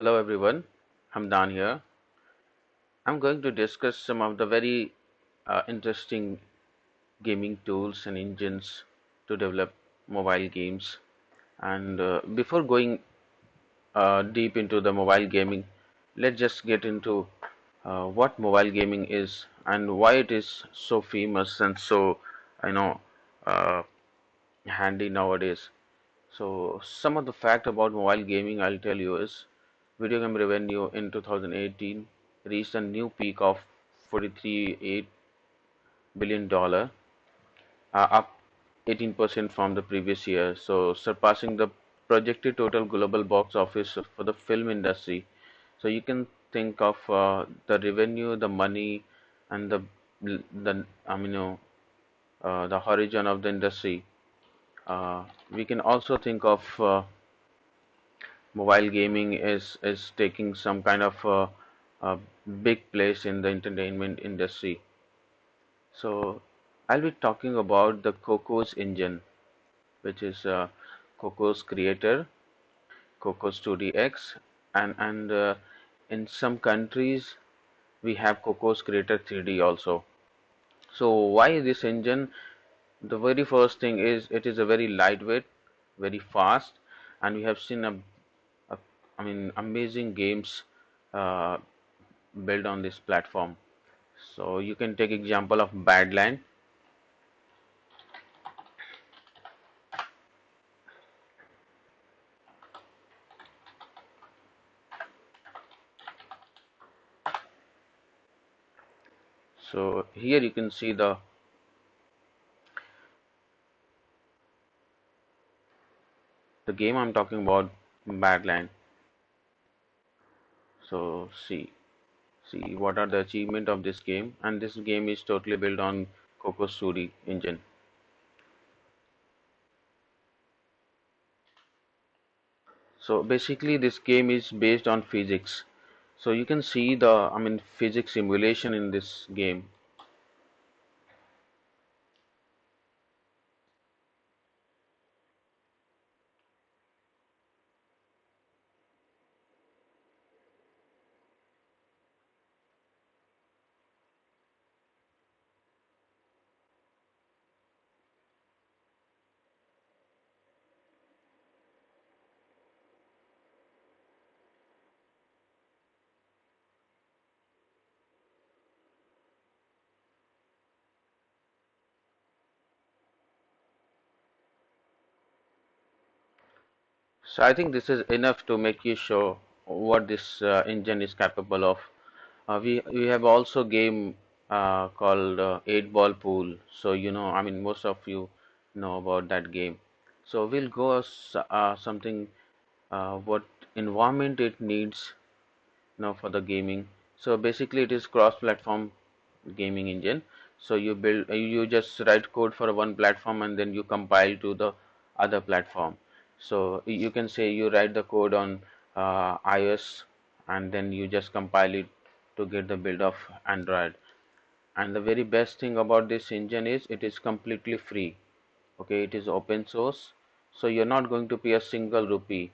Hello everyone, I'm Dan here. I'm going to discuss some of the very interesting gaming tools and engines to develop mobile games. And before going deep into the mobile gaming, let's just get into what mobile gaming is and why it is so famous and so, you know, uh, handy nowadays. So, some of the fact about mobile gaming I'll tell you is video game revenue in 2018 reached a new peak of 43.8 billion dollar, up 18% from the previous year, so surpassing the projected total global box office for the film industry. So you can think of the revenue, the money, and the the horizon of the industry. We can also think of mobile gaming is taking some kind of a big place in the entertainment industry. So I'll be talking about the Cocos engine, which is Cocos creator, Cocos 2D X, and in some countries we have Cocos creator 3D also. So why this engine? The very first thing is it is a very lightweight, very fast, and we have seen a amazing games uh, built on this platform. So you can take example of Badland. So here you can see the game I'm talking about, Badland. So see what are the achievement of this game, and this game is totally built on Coco Studio engine. So basically this game is based on physics. So you can see the physics simulation in this game. So I think this is enough to make you show what this engine is capable of. We have also game called 8 Ball Pool. So most of you know about that game. So we'll go something what environment it needs now for the gaming. So basically, it is cross-platform gaming engine. So you just write code for one platform and then you compile to the other platform. So you can say you write the code on iOS and then you just compile it to get the build of Android. And the very best thing about this engine is it is completely free. Okay, it is open source, so you're not going to pay a single rupee.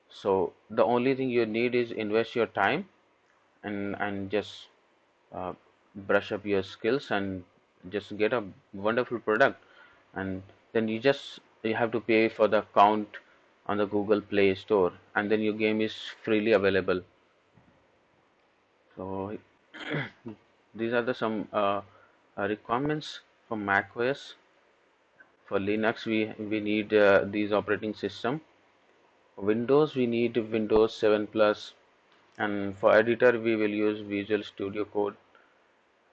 So the only thing you need is invest your time and just uh, brush up your skills and just get a wonderful product. And then you have to pay for the account on the Google Play Store, and then your game is freely available. So these are the some requirements for macOS. For Linux, we need these operating system. Windows, we need Windows 7 plus, and for editor we will use Visual Studio Code.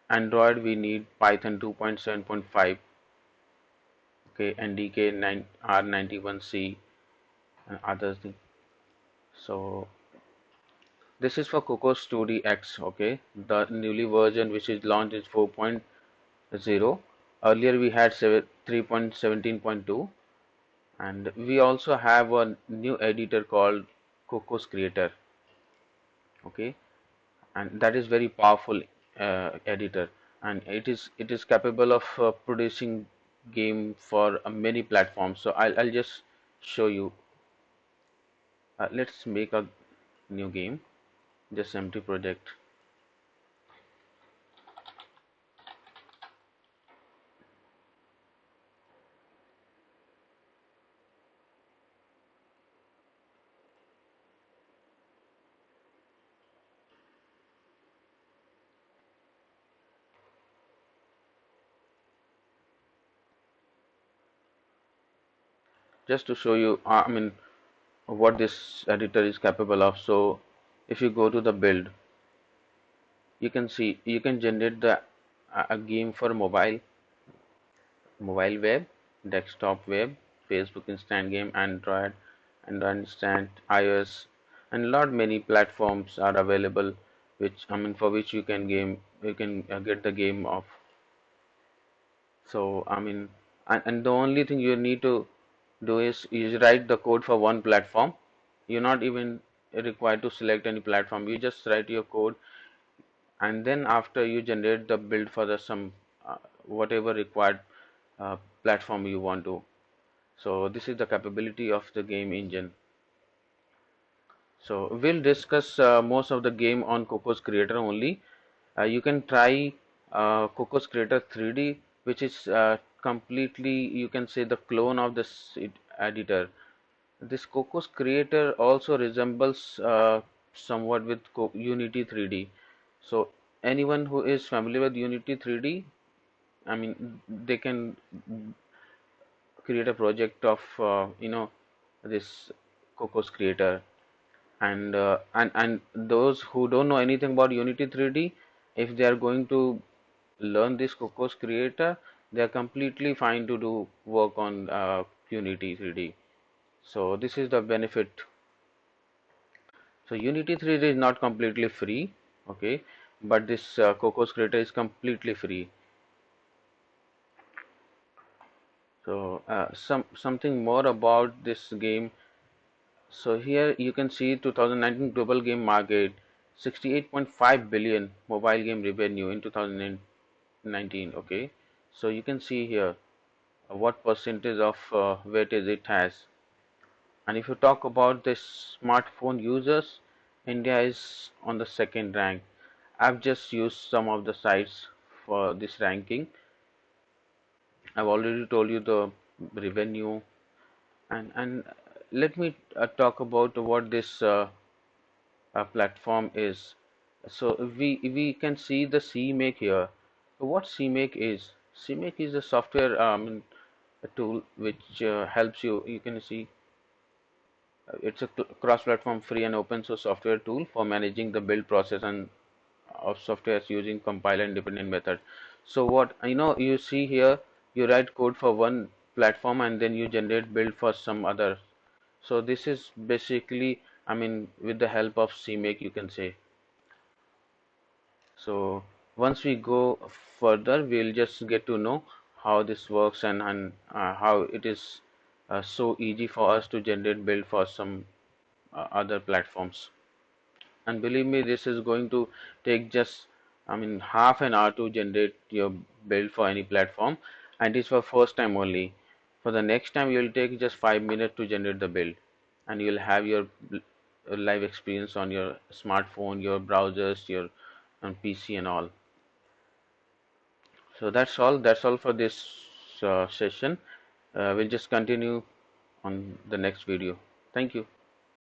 Android, we need Python 2.7.5, okay, NDK 9 R91C and others. So this is for Coco Studio X, okay. The newly version which is launched is 4.0. Earlier we had 3.17.2, and we also have a new editor called Cocos Creator, okay, and that is very powerful editor, and it is capable of producing game for many platforms. So I'll just show you. Let's make a new game, just empty project. Just to show you, what this editor is capable of. So if you go to the build, you can see you can generate the a game for mobile web, desktop web, Facebook instant game, Android instant, iOS, and lot many platforms are available, which for which you can get the game of. So and the only thing you need to do is write the code for one platform. You're not even required to select any platform. You just write your code, and then after you generate the build for the some whatever required uh, platform you want to. So this is the capability of the game engine. So we'll discuss most of the game on Cocos Creator only. You can try Cocos Creator 3D, which is completely, you can say, the clone of this editor. This Cocos Creator also resembles somewhat with Unity 3D. So anyone who is familiar with Unity 3D, they can create a project of this Cocos Creator, and those who don't know anything about Unity 3D, if they are going to learn this Cocos Creator, they are completely fine to do work on Unity 3D. So this is the benefit. So Unity 3D is not completely free, okay, but this Cocos Creator is completely free. So something more about this game. So here you can see 2019 global game market, 68.5 billion mobile game revenue in 2019. Okay, so you can see here what percentage of weightage it has. And if you talk about the smartphone users, India is on the second rank. I've just used some of the sites for this ranking. I've already told you the revenue, and let me talk about what this platform is. So we can see the CMake here. What CMake is? CMake is a software a tool which helps you. You can see it's a cross-platform, free and open source software tool for managing the build process and of softwares using compiler independent method. So what you see here, you write code for one platform and then you generate build for some other. So this is basically, with the help of CMake, you can say. So once we go further, we'll just get to know how this works, and how it is so easy for us to generate build for some other platforms. And believe me, this is going to take just half an hour to generate your build for any platform, and it's for first time only. For the next time, you'll take just 5 minutes to generate the build, and you'll have your live experience on your smartphone, your browsers, your on PC and all. So that's all for this session. We'll just continue on the next video. Thank you.